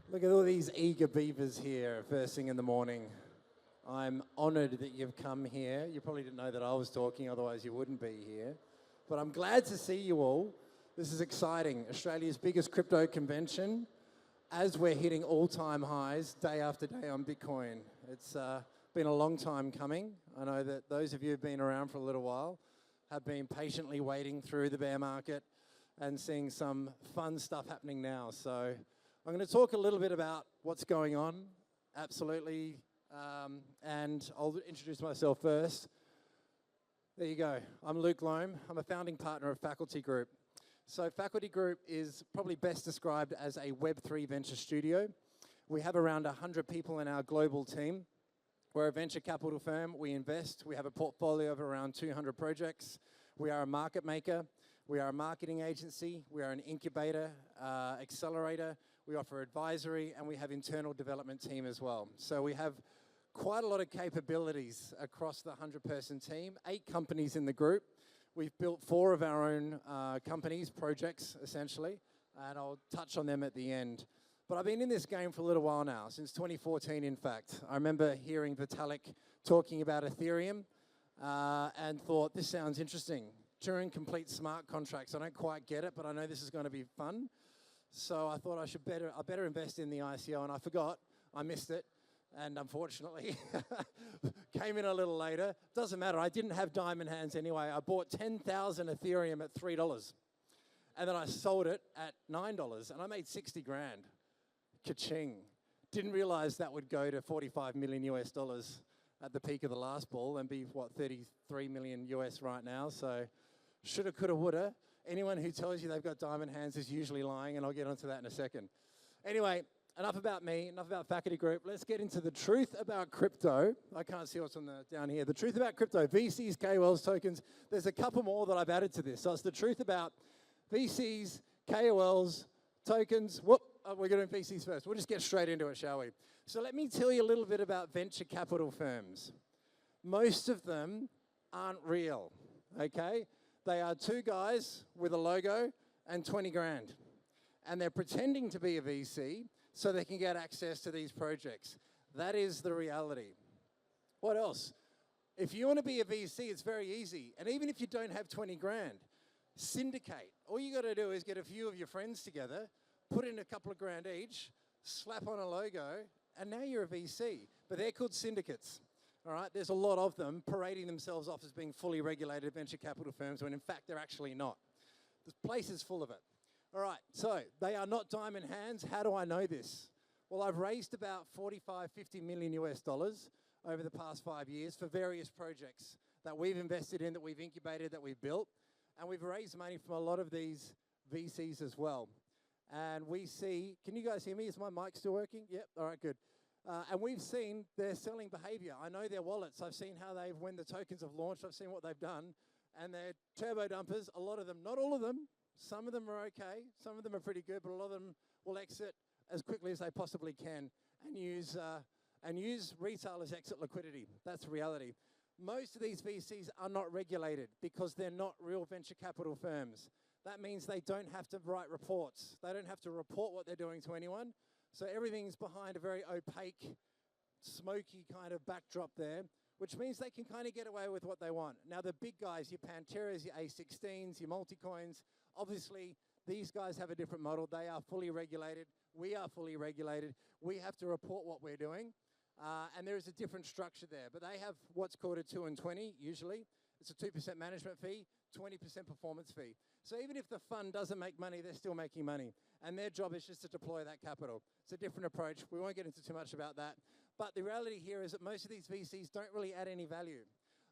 Look at all these eager beavers here first thing in the morning. I'm honoured that you've come here. You probably didn't know that I was talking, otherwise you wouldn't be here. But I'm glad to see you all. This is exciting. Australia's biggest crypto convention, as we're hitting all-time highs day after day on Bitcoin. It's been a long time coming. I know that those of you who've been around for a little while have been patiently waiting through the bear market and seeing some fun stuff happening now. So I'm going to talk a little bit about what's going on, absolutely, and I'll introduce myself first. There you go. I'm Luke Lombe. I'm a founding partner of Faculty Group. So Faculty Group is probably best described as a Web3 venture studio. We have around 100 people in our global team. We're a venture capital firm. We invest. We have a portfolio of around 200 projects. We are a market maker. We are a marketing agency. We are an incubator, accelerator. We offer advisory, and we have internal development team as well. So we have quite a lot of capabilities across the 100-person team, 8 companies in the group. We've built 4 of our own companies, projects, essentially, and I'll touch on them at the end. But I've been in this game for a little while now, since 2014, in fact. I remember hearing Vitalik talking about Ethereum and thought, this sounds interesting. Turing complete smart contracts. I don't quite get it, but I know this is going to be fun. So I thought I better invest in the ICO, and I forgot. I missed it, and unfortunately came in a little later. Doesn't matter. I didn't have diamond hands anyway. I bought 10,000 Ethereum at $3, and then I sold it at $9, and I made 60 grand. Ka-ching. Didn't realize that would go to 45 million US dollars at the peak of the last bull and be, what, 33 million US right now. So shoulda, coulda, woulda. Anyone who tells you they've got diamond hands is usually lying, and I'll get onto that in a second. Anyway, enough about me, enough about Faculty Group. Let's get into the truth about crypto. I can't see what's on down here. The truth about crypto, VCs, KOLs, tokens. There's a couple more that I've added to this. So it's the truth about VCs, KOLs, tokens. Whoop, we're going to do VCs first. We'll just get straight into it, shall we? So let me tell you a little bit about venture capital firms. Most of them aren't real, okay? They are 2 guys with a logo and 20 grand. And they're pretending to be a VC so they can get access to these projects. That is the reality. What else? If you want to be a VC, it's very easy. And even if you don't have 20 grand, syndicate. All you got to do is get a few of your friends together, put in a couple of grand each, slap on a logo, and now you're a VC. But they're called syndicates. All right, there's a lot of them parading themselves off as being fully regulated venture capital firms when in fact they're actually not. The place is full of it. All right, so they are not diamond hands. How do I know this? Well, I've raised about 45, 50 million US dollars over the past 5 years for various projects that we've invested in, that we've incubated, that we've built. And we've raised money from a lot of these VCs as well. And we see, can you guys hear me? Is my mic still working? Yep, all right, good. And we've seen their selling behavior. I know their wallets. I've seen how when the tokens have launched, I've seen what they've done. And they're turbo dumpers, a lot of them, not all of them. Some of them are okay. Some of them are pretty good, but a lot of them will exit as quickly as they possibly can and use retail as exit liquidity. That's reality. Most of these VCs are not regulated because they're not real venture capital firms. That means they don't have to write reports. They don't have to report what they're doing to anyone. So everything's behind a very opaque, smoky kind of backdrop there, which means they can kind of get away with what they want. Now, the big guys, your Panteras, your A16s, your Multicoins, obviously, these guys have a different model. They are fully regulated. We are fully regulated. We have to report what we're doing. And there is a different structure there. But they have what's called a 2 and 20, usually. It's a 2% management fee, 20% performance fee. So even if the fund doesn't make money, they're still making money. And their job is just to deploy that capital. It's a different approach. We won't get into too much about that. But the reality here is that most of these VCs don't really add any value.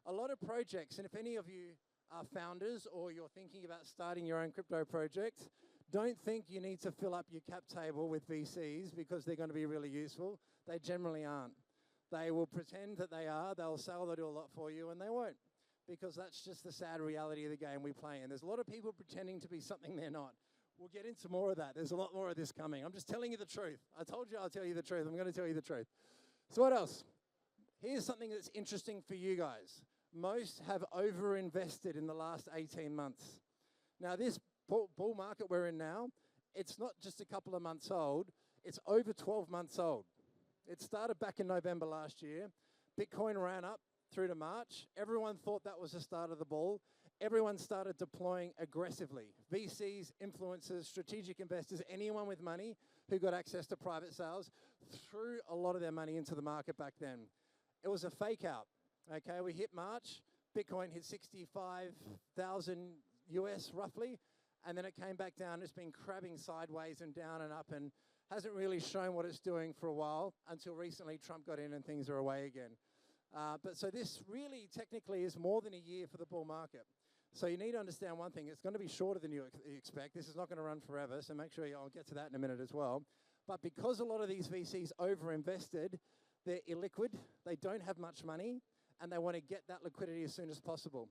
A lot of projects, and if any of you are founders or you're thinking about starting your own crypto project, don't think you need to fill up your cap table with VCs because they're going to be really useful. They generally aren't. They will pretend that they are. They'll say they'll do a lot for you, and they won't. Because that's just the sad reality of the game we play in. There's a lot of people pretending to be something they're not. We'll get into more of that. There's a lot more of this coming. I'm just telling you the truth. I told you I'll tell you the truth. I'm going to tell you the truth. So what else? Here's something that's interesting for you guys. Most have overinvested in the last 18 months. Now, this bull market we're in now, it's not just a couple of months old. It's over 12 months old. It started back in November last year. Bitcoin ran up through to March. Everyone thought that was the start of the ball. Everyone started deploying aggressively. VCs, influencers, strategic investors, anyone with money who got access to private sales threw a lot of their money into the market back then. It was a fake out. Okay, we hit March. Bitcoin hit 65,000 US roughly, and then it came back down. It's been crabbing sideways and down and up and hasn't really shown what it's doing for a while until recently Trump got in and things are away again. But so this really technically is more than a year for the bull market. So you need to understand one thing, it's going to be shorter than you expect. This is not going to run forever, so make sure I'll get to that in a minute as well. But because a lot of these VCs over-invested, they're illiquid, they don't have much money, and they want to get that liquidity as soon as possible.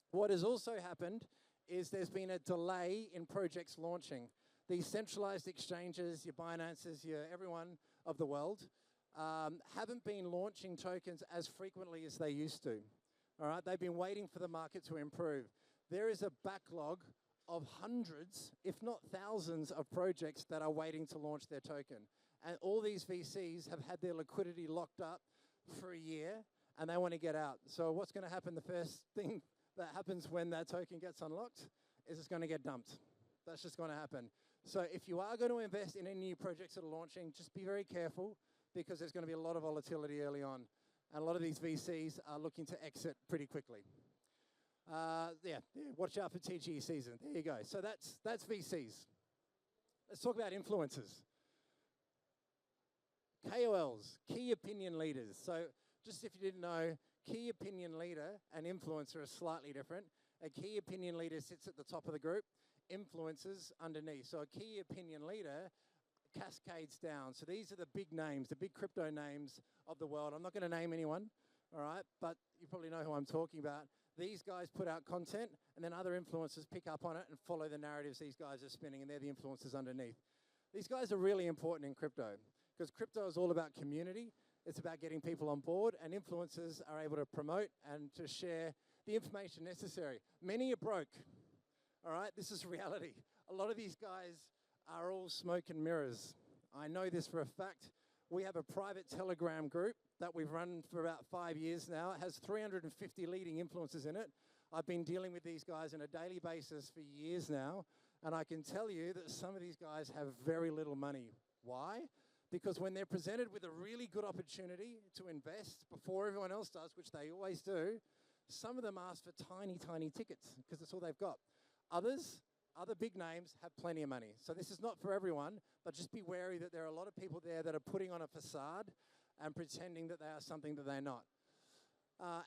What has also happened is there's been a delay in projects launching. These centralized exchanges, your Binances, your everyone of the world, haven't been launching tokens as frequently as they used to. All right, they've been waiting for the market to improve. There is a backlog of hundreds, if not thousands, of projects that are waiting to launch their token. And all these VCs have had their liquidity locked up for a year, and they want to get out. So what's going to happen, the first thing that happens when that token gets unlocked is it's going to get dumped. That's just going to happen. So if you are going to invest in any new projects that are launching, just be very careful because there's going to be a lot of volatility early on. And a lot of these VCs are looking to exit pretty quickly. Watch out for TGE season. There you go. So that's VCs. Let's talk about influencers. KOLs, key opinion leaders. So just if you didn't know, key opinion leader and influencer are slightly different. A key opinion leader sits at the top of the group, influencers underneath. So a key opinion leader cascades down. So these are the big names, the big crypto names of the world. I'm not going to name anyone, all right, but you probably know who I'm talking about. These guys put out content, and then other influencers pick up on it and follow the narratives these guys are spinning, and they're the influencers underneath. These guys are really important in crypto because crypto is all about community. It's about getting people on board, and influencers are able to promote and to share the information necessary. Many are broke, all right? This is reality. A lot of these guys are all smoke and mirrors. I know this for a fact. We have a private Telegram group that we've run for about 5 years now. It has 350 leading influencers in it. I've been dealing with these guys on a daily basis for years now, and I can tell you that some of these guys have very little money. Why? Because when they're presented with a really good opportunity to invest before everyone else does, which they always do, some of them ask for tiny, tiny tickets because that's all they've got. Other big names have plenty of money. So this is not for everyone, but just be wary that there are a lot of people there that are putting on a facade and pretending that they are something that they're not.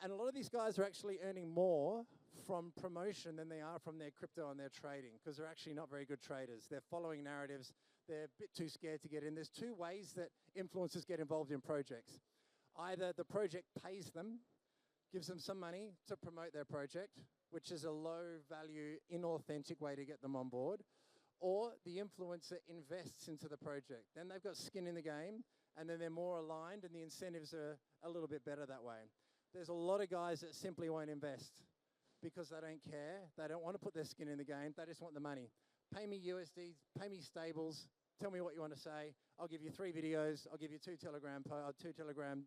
And a lot of these guys are actually earning more from promotion than they are from their crypto and their trading because they're actually not very good traders. They're following narratives. They're a bit too scared to get in. There's two ways that influencers get involved in projects. Either the project pays them, gives them some money to promote their project, which is a low-value, inauthentic way to get them on board, or the influencer invests into the project. Then they've got skin in the game, and then they're more aligned, and the incentives are a little bit better that way. There's a lot of guys that simply won't invest because they don't care. They don't want to put their skin in the game. They just want the money. Pay me USD, pay me stables, tell me what you want to say. I'll give you 3 videos. I'll give you 2 Telegram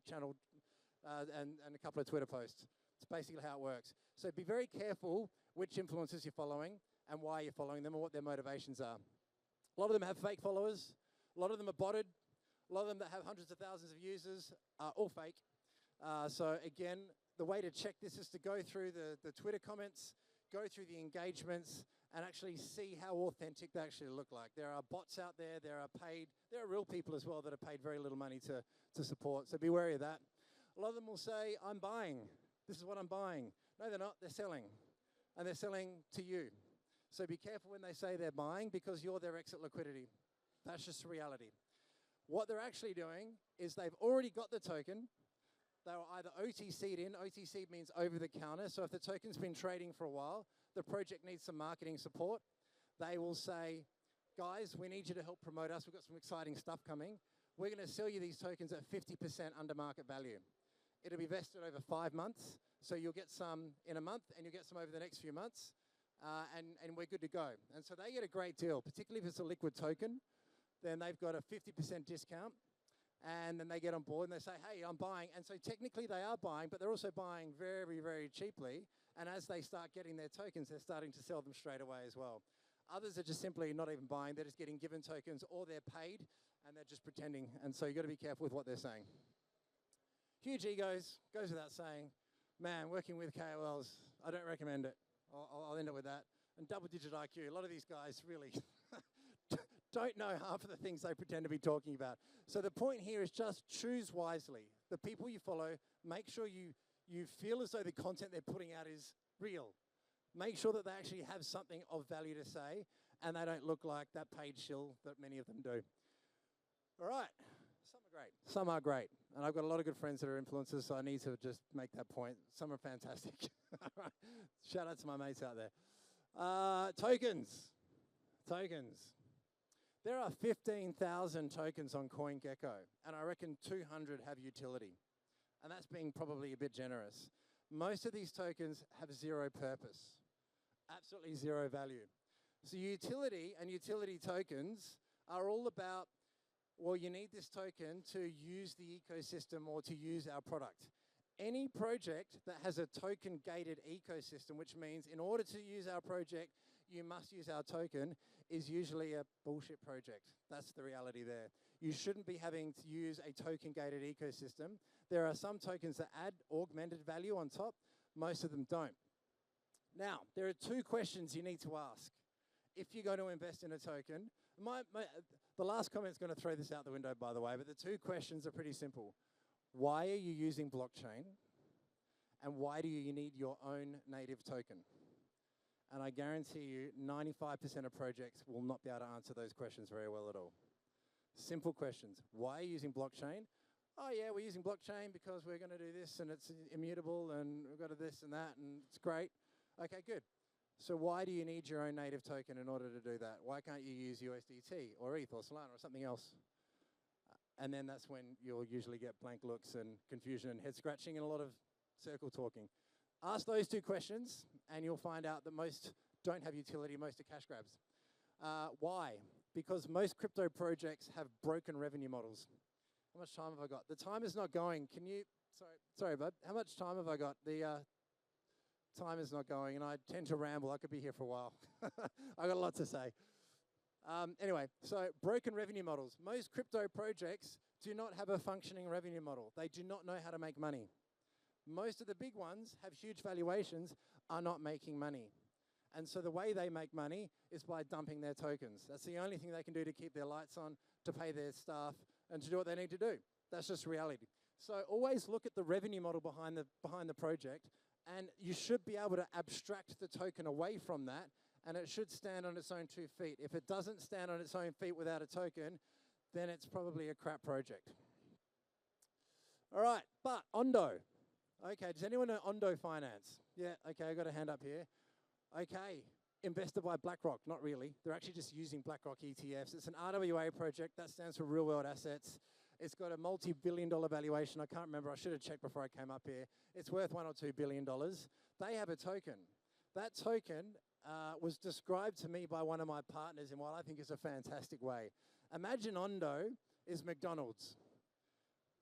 channel and a couple of Twitter posts. It's basically how it works. So be very careful which influencers you're following and why you're following them and what their motivations are. A lot of them have fake followers. A lot of them are botted. A lot of them that have hundreds of thousands of users are all fake. So again, the way to check this is to go through the Twitter comments, go through the engagements, and actually see how authentic they actually look like. There are bots out there. There are real people as well that are paid very little money to support. So be wary of that. A lot of them will say, I'm buying. This is what I'm buying. No, they're not. They're selling. And they're selling to you. So be careful when they say they're buying because you're their exit liquidity. That's just reality. What they're actually doing is they've already got the token. They were either OTC'd in. OTC means over the counter. So if the token's been trading for a while, the project needs some marketing support. They will say, guys, we need you to help promote us. We've got some exciting stuff coming. We're going to sell you these tokens at 50% under market value. It'll be vested over 5 months, so you'll get some in a month, and you'll get some over the next few months, and we're good to go. And so they get a great deal, particularly if it's a liquid token. then they've got a 50% discount, and then they get on board and they say, hey, I'm buying. And so technically they are buying, but they're also buying very, very cheaply. And as they start getting their tokens, they're starting to sell them straight away as well. Others are just simply not even buying. They're just getting given tokens, or they're paid and they're just pretending. And so you've got to be careful with what they're saying. Huge egos, goes without saying. Man, working with KOLs, I don't recommend it. I'll end it with that. And double-digit IQ. A lot of these guys really don't know half of the things they pretend to be talking about. So the point here is just choose wisely. The people you follow, make sure you feel as though the content they're putting out is real. Make sure that they actually have something of value to say, and they don't look like that paid shill that many of them do. All right. Some are great. Some are great. And I've got a lot of good friends that are influencers, so I need to just make that point. Some are fantastic. Shout out to my mates out there. Tokens. There are 15,000 tokens on CoinGecko, and I reckon 200 have utility. And that's being probably a bit generous. Most of these tokens have zero purpose, absolutely zero value. So utility and utility tokens are all about, well, you need this token to use the ecosystem or to use our product. Any project that has a token-gated ecosystem, which means in order to use our project, you must use our token, is usually a bullshit project. That's the reality there. You shouldn't be having to use a token-gated ecosystem. There are some tokens that add augmented value on top. Most of them don't. Now, there are two questions you need to ask if you're going to invest in a token. The last comment's going to throw this out the window, by the way, but the two questions are pretty simple. Why are you using blockchain? And why do you need your own native token? And I guarantee you 95% of projects will not be able to answer those questions very well at all. Simple questions. Why are you using blockchain? Oh yeah, we're using blockchain because we're going to do this and it's immutable and we've got to this and that and it's great. Okay, good. So why do you need your own native token in order to do that? Why can't you use USDT or ETH or Solana or something else? And then that's when you'll usually get blank looks and confusion and head scratching and a lot of circle talking. Ask those two questions and you'll find out that most don't have utility, most are cash grabs. Why? Because most crypto projects have broken revenue models. How much time have I got? The time is not going. Can you, sorry bud, how much time have I got? The time is not going and I tend to ramble. I could be here for a while. I got a lot to say. Anyway, so broken revenue models. Most crypto projects do not have a functioning revenue model. They do not know how to make money. Most of the big ones have huge valuations, are not making money. And so the way they make money is by dumping their tokens. That's the only thing they can do to keep their lights on, to pay their staff, and to do what they need to do. That's just reality. So always look at the revenue model behind the project, and you should be able to abstract the token away from that, and it should stand on its own 2 feet. If it doesn't stand on its own feet without a token, then it's probably a crap project. All right, but Ondo. Okay, does anyone know Ondo Finance? Yeah, okay, I got a hand up here. Okay, invested by BlackRock. Not really. They're actually just using BlackRock ETFs. It's an RWA project. That stands for real world assets. It's got a multi-billion-dollar valuation. I can't remember. I should have checked before I came up here. It's worth $1 or $2 billion. They have a token. That token was described to me by one of my partners in what I think is a fantastic way. Imagine Ondo is McDonald's.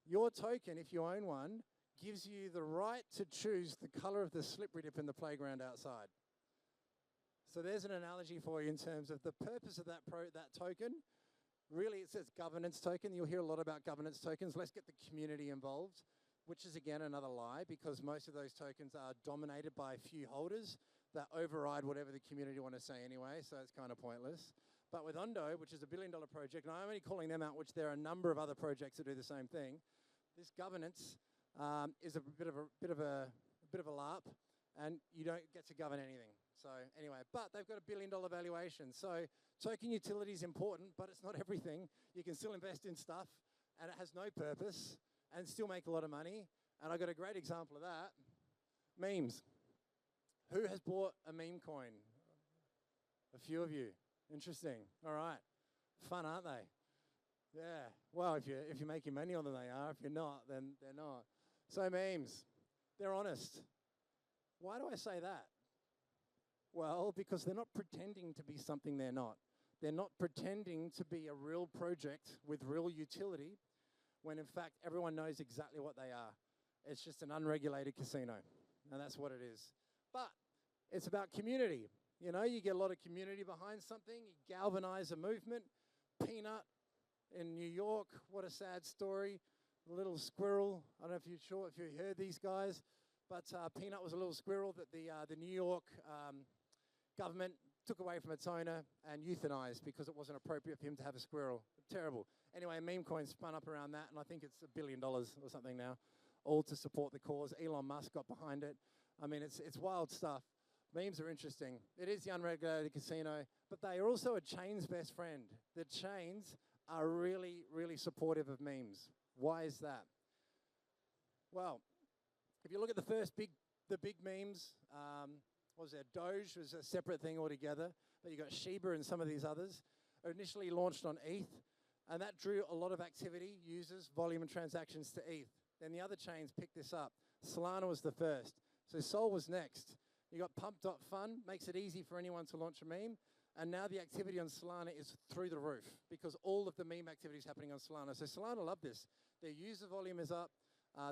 Your token, if you own one, gives you the right to choose the color of the slippery dip in the playground outside. So there's an analogy for you in terms of the purpose of that token. Really, it says governance token. You'll hear a lot about governance tokens. Let's get the community involved, which is, again, another lie because most of those tokens are dominated by a few holders that override whatever the community want to say anyway, so it's kind of pointless. But with Ondo, which is a $1 billion project, and I'm only calling them out, which there are a number of other projects that do the same thing, this governance is a bit of a LARP, and you don't get to govern anything. So anyway, but they've got a $1 billion valuation. So token utility is important, but it's not everything. You can still invest in stuff, and it has no purpose, and still make a lot of money. And I got a great example of that. Memes. Who has bought a meme coin? A few of you. Interesting. All right. Fun, aren't they? Yeah. Well, if you're making money on them, they are. If you're not, then they're not. So memes, they're honest. Why do I say that? Well, because they're not pretending to be something they're not. They're not pretending to be a real project with real utility, when in fact everyone knows exactly what they are. It's just an unregulated casino, and that's what it is. But it's about community. You know, you get a lot of community behind something, you galvanize a movement. Peanut in New York, what a sad story. The little squirrel, I don't know if you heard these guys, but Peanut was a little squirrel that the New York government took away from its owner and euthanized because it wasn't appropriate for him to have a squirrel. Terrible. Anyway, a meme coin spun up around that, and I think it's $1 billion or something now, all to support the cause. Elon Musk got behind it. I mean, it's wild stuff. Memes are interesting. It is the unregulated casino, but they are also a chain's best friend. The chains are really, really supportive of memes. Why is that? Well, if you look at the big memes, what was there? Doge was a separate thing altogether, but you got Shiba and some of these others. Initially launched on ETH, and that drew a lot of activity, users, volume, and transactions to ETH. Then the other chains picked this up. Solana was the first. So Sol was next. You got Pump.Fun, makes it easy for anyone to launch a meme. And now the activity on Solana is through the roof because all of the meme activity is happening on Solana. So Solana love this. Their user volume is up,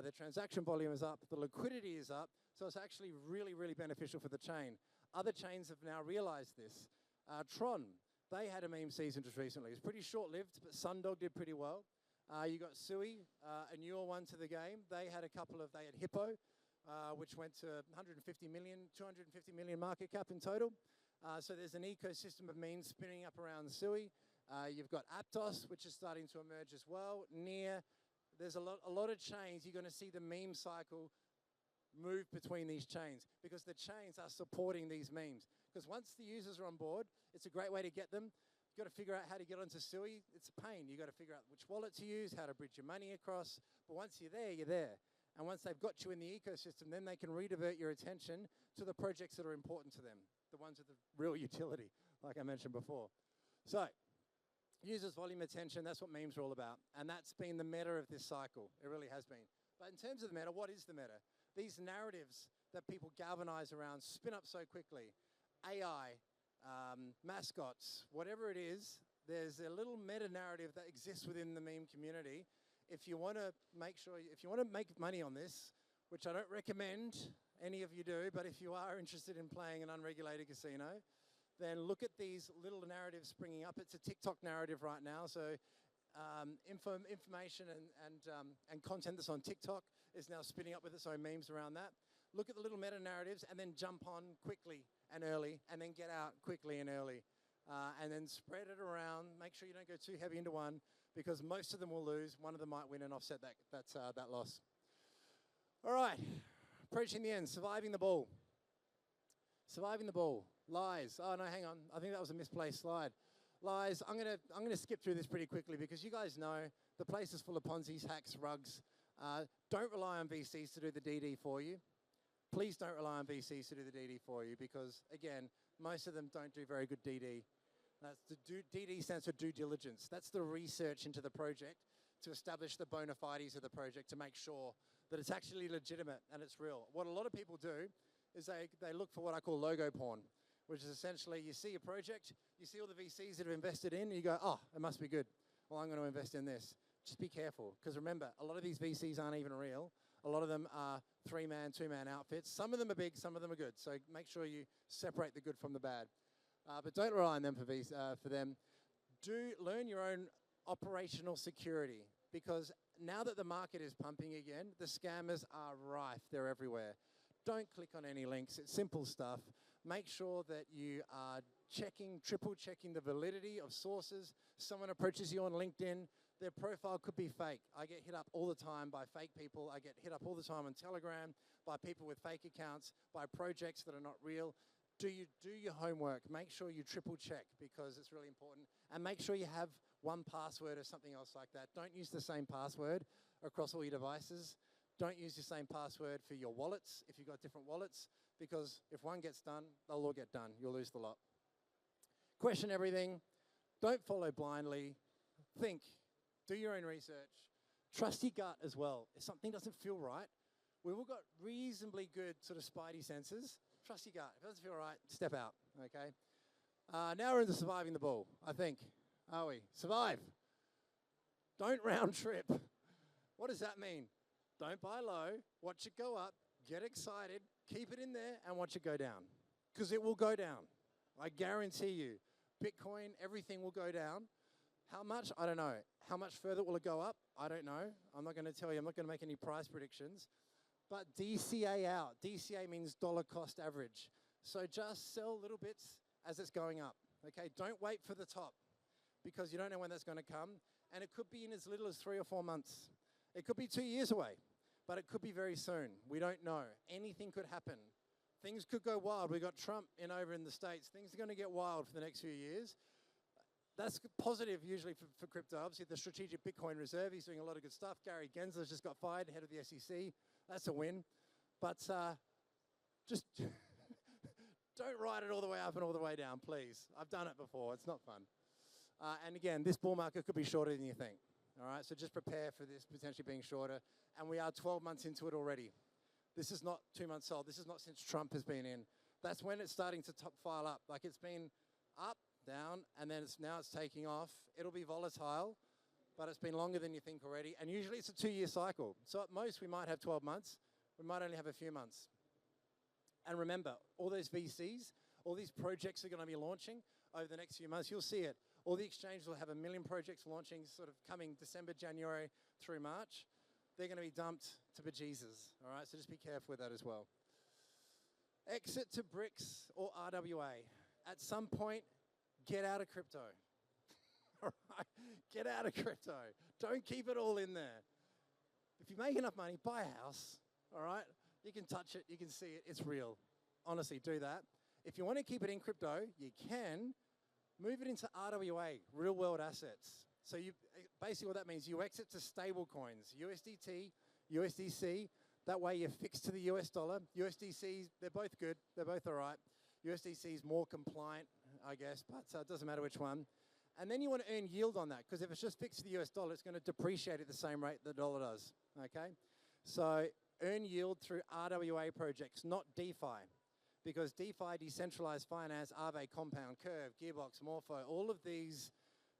their transaction volume is up, the liquidity is up. So it's actually really, really beneficial for the chain. Other chains have now realized this. Tron, they had a meme season just recently. It was pretty short-lived, but Sundog did pretty well. You got Sui, a newer one to the game. They had they had Hippo, which went to 150 million, 250 million market cap in total. So there's an ecosystem of memes spinning up around Sui. You've got Aptos, which is starting to emerge as well. Near, there's a lot of chains. You're going to see the meme cycle move between these chains because the chains are supporting these memes. Because once the users are on board, it's a great way to get them. You've got to figure out how to get onto Sui. It's a pain. You've got to figure out which wallet to use, how to bridge your money across. But once you're there, you're there. And once they've got you in the ecosystem, then they can redivert your attention to the projects that are important to them, the ones with the real utility, like I mentioned before. So, users, volume, attention, that's what memes are all about. And that's been the meta of this cycle. It really has been. But in terms of the meta, what is the meta? These narratives that people galvanize around spin up so quickly. AI, mascots, whatever it is, there's a little meta narrative that exists within the meme community. If you want to make money on this, which I don't recommend any of you do, but if you are interested in playing an unregulated casino, then look at these little narratives springing up. It's a TikTok narrative right now, so information and content that's on TikTok is now spinning up with its own memes around that. Look at the little meta narratives and then jump on quickly and early, and then get out quickly and early. And then spread it around. Make sure you don't go too heavy into one, because most of them will lose. One of them might win and offset that loss. All right, approaching the end. Surviving the ball. Surviving the ball. Lies. Oh no, hang on. I think that was a misplaced slide. Lies. I'm gonna skip through this pretty quickly because you guys know the place is full of Ponzi's, hacks, rugs. Don't rely on VCs to do the DD for you. Please don't rely on VCs to do the DD for you because, again, most of them don't do very good DD. DD stands for due diligence. That's the research into the project to establish the bona fides of the project to make sure that it's actually legitimate and it's real. What a lot of people do is they look for what I call logo porn, which is essentially you see a project, you see all the VCs that have invested in, and you go, oh, it must be good. Well, I'm going to invest in this. Just be careful, because remember, a lot of these VCs aren't even real. A lot of them are 3-man, 2-man outfits. Some of them are big, some of them are good. So make sure you separate the good from the bad. But don't rely on them for them. Do learn your own operational security, because now that the market is pumping again, the scammers are rife. They're everywhere. Don't click on any links. It's simple stuff. Make sure that you are triple checking the validity of sources. Someone approaches you on LinkedIn, their profile could be fake. I get hit up all the time by fake people. I get hit up all the time on Telegram by people with fake accounts, by projects that are not real. Do your homework. Make sure you triple check, because it's really important. And make sure you have one password or something else like that. Don't use the same password across all your devices. Don't use the same password for your wallets if you've got different wallets, because if one gets done, they'll all get done. You'll lose the lot. Question everything. Don't follow blindly. Think. Do your own research. Trust your gut as well. If something doesn't feel right, we've all got reasonably good sort of spidey senses. Trust your gut. If it doesn't feel right, step out, okay? Now we're into surviving the bull, I think. Are we? Survive. Don't round trip. What does that mean? Don't buy low, watch it go up, get excited, keep it in there, and watch it go down. Because it will go down. I guarantee you. Bitcoin, everything will go down. How much? I don't know. How much further will it go up? I don't know. I'm not going to tell you. I'm not going to make any price predictions. But DCA out. DCA means dollar cost average. So just sell little bits as it's going up. Okay, don't wait for the top because you don't know when that's going to come. And it could be in as little as 3 or 4 months. It could be 2 years away, but it could be very soon. We don't know. Anything could happen. Things could go wild. We got Trump over in the States. Things are going to get wild for the next few years. That's positive usually for crypto. Obviously, the Strategic Bitcoin Reserve, he's doing a lot of good stuff. Gary Gensler's just got fired, head of the SEC. That's a win. But just don't ride it all the way up and all the way down, please. I've done it before. It's not fun. And again, this bull market could be shorter than you think. All right, so just prepare for this potentially being shorter. And we are 12 months into it already. This is not 2 months old. This is not since Trump has been in. That's when it's starting to top file up. Like it's been up, down, and then now it's taking off. It'll be volatile, but it's been longer than you think already. And usually it's a 2-year cycle. So at most we might have 12 months. We might only have a few months. And remember, all those VCs, all these projects are going to be launching over the next few months. You'll see it. All the exchanges will have 1 million projects launching sort of coming December, January through March. They're going to be dumped to bejesus. All right, so just be careful with that as well. Exit to BRICS or RWA. At some point, get out of crypto. All right, get out of crypto. Don't keep it all in there. If you make enough money, buy a house. All right, you can touch it, you can see it, it's real. Honestly, do that. If you want to keep it in crypto, you can. Move it into RWA, real world assets. So basically what that means, you exit to stable coins, USDT, USDC. That way you're fixed to the US dollar. USDC, they're both good. They're both all right. USDC is more compliant, I guess, but it doesn't matter which one. And then you want to earn yield on that because if it's just fixed to the US dollar, it's going to depreciate at the same rate the dollar does, okay? So earn yield through RWA projects, not DeFi. Because DeFi, decentralized finance, Aave, Compound, Curve, Gearbox, Morpho, all of these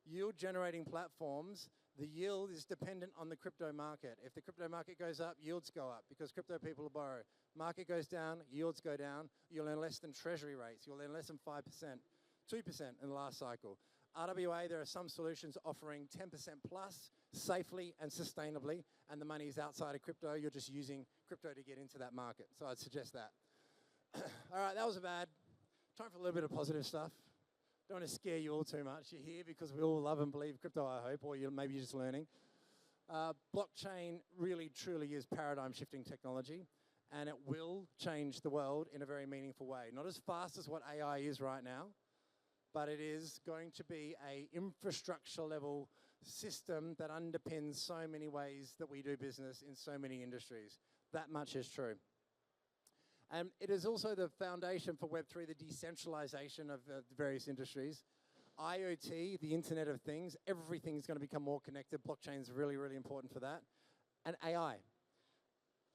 yield-generating platforms, the yield is dependent on the crypto market. If the crypto market goes up, yields go up because crypto people will borrow. Market goes down, yields go down. You'll earn less than treasury rates. You'll earn less than 5%, 2% in the last cycle. RWA, there are some solutions offering 10% plus safely and sustainably, and the money is outside of crypto. You're just using crypto to get into that market. So I'd suggest that. All right, that was bad. Time for a little bit of positive stuff. Don't want to scare you all too much. You're here because we all love and believe crypto, I hope, or maybe you're just learning. Blockchain really, truly is paradigm-shifting technology, and it will change the world in a very meaningful way. Not as fast as what AI is right now, but it is going to be an infrastructure-level system that underpins so many ways that we do business in so many industries. That much is true. And it is also the foundation for Web3, the decentralization of the various industries. IoT, the Internet of Things, everything is going to become more connected. Blockchain is really, really important for that. And AI.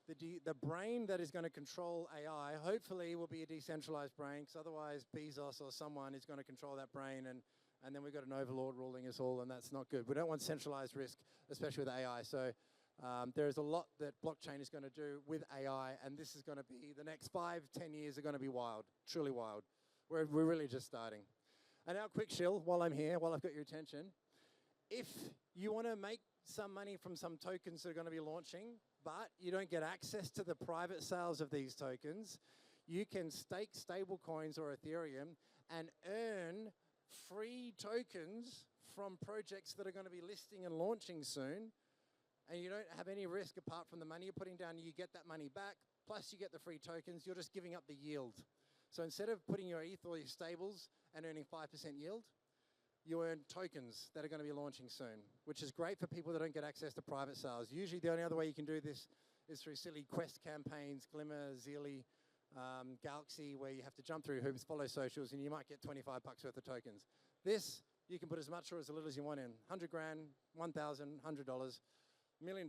The brain that is going to control AI, hopefully will be a decentralized brain, because otherwise Bezos or someone is going to control that brain, and then we've got an overlord ruling us all, and that's not good. We don't want centralized risk, especially with AI. So there is a lot that blockchain is going to do with AI, and this is going to be, the next 5-10 years are going to be wild, truly wild. We're really just starting. And now quick shill, while I'm here, while I've got your attention. If you want to make some money from some tokens that are going to be launching, but you don't get access to the private sales of these tokens, you can stake stablecoins or Ethereum and earn free tokens from projects that are going to be listing and launching soon. And you don't have any risk apart from the money you're putting down. You get that money back, plus you get the free tokens. You're just giving up the yield. So instead of putting your ETH or your stables and earning 5% yield, you earn tokens that are going to be launching soon, which is great for people that don't get access to private sales. Usually the only other way you can do this is through silly quest campaigns, Glimmer, Zeely, Galaxy, where you have to jump through hoops, follow socials, and you might get 25 bucks worth of tokens. This, you can put as much or as little as you want in. 100 grand, 1,000, $100, $1 million,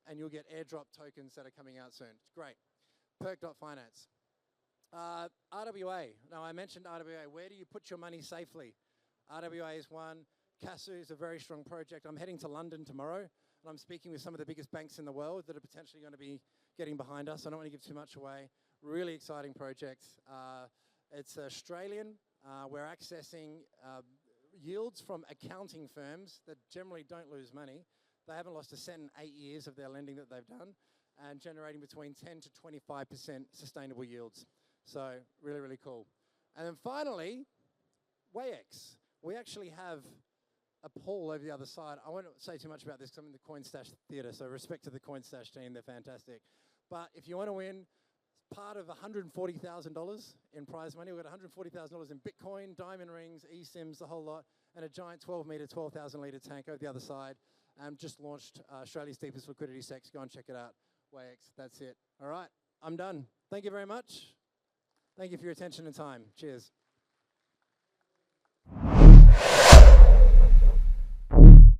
and you'll get airdrop tokens that are coming out soon. It's great. Perk.finance. RWA. Now, I mentioned RWA. Where do you put your money safely? RWA is one. Casu is a very strong project. I'm heading to London tomorrow, and I'm speaking with some of the biggest banks in the world that are potentially going to be getting behind us. I don't want to give too much away. Really exciting project. It's Australian. We're accessing yields from accounting firms that generally don't lose money. They haven't lost a cent in 8 years of their lending that they've done, and generating between 10 to 25% sustainable yields. So really, really cool. And then finally, Wayex. We actually have a pool over the other side. I won't say too much about this because I'm in the CoinStash theatre, so respect to the CoinStash team, they're fantastic. But if you want to win part of $140,000 in prize money, we've got $140,000 in Bitcoin, diamond rings, eSIMs, the whole lot, and a giant 12-metre, 12,000-litre tank over the other side. Just launched Australia's deepest liquidity sex. Go and check it out. Wayex, that's it. All right, I'm done. Thank you very much. Thank you for your attention and time. Cheers.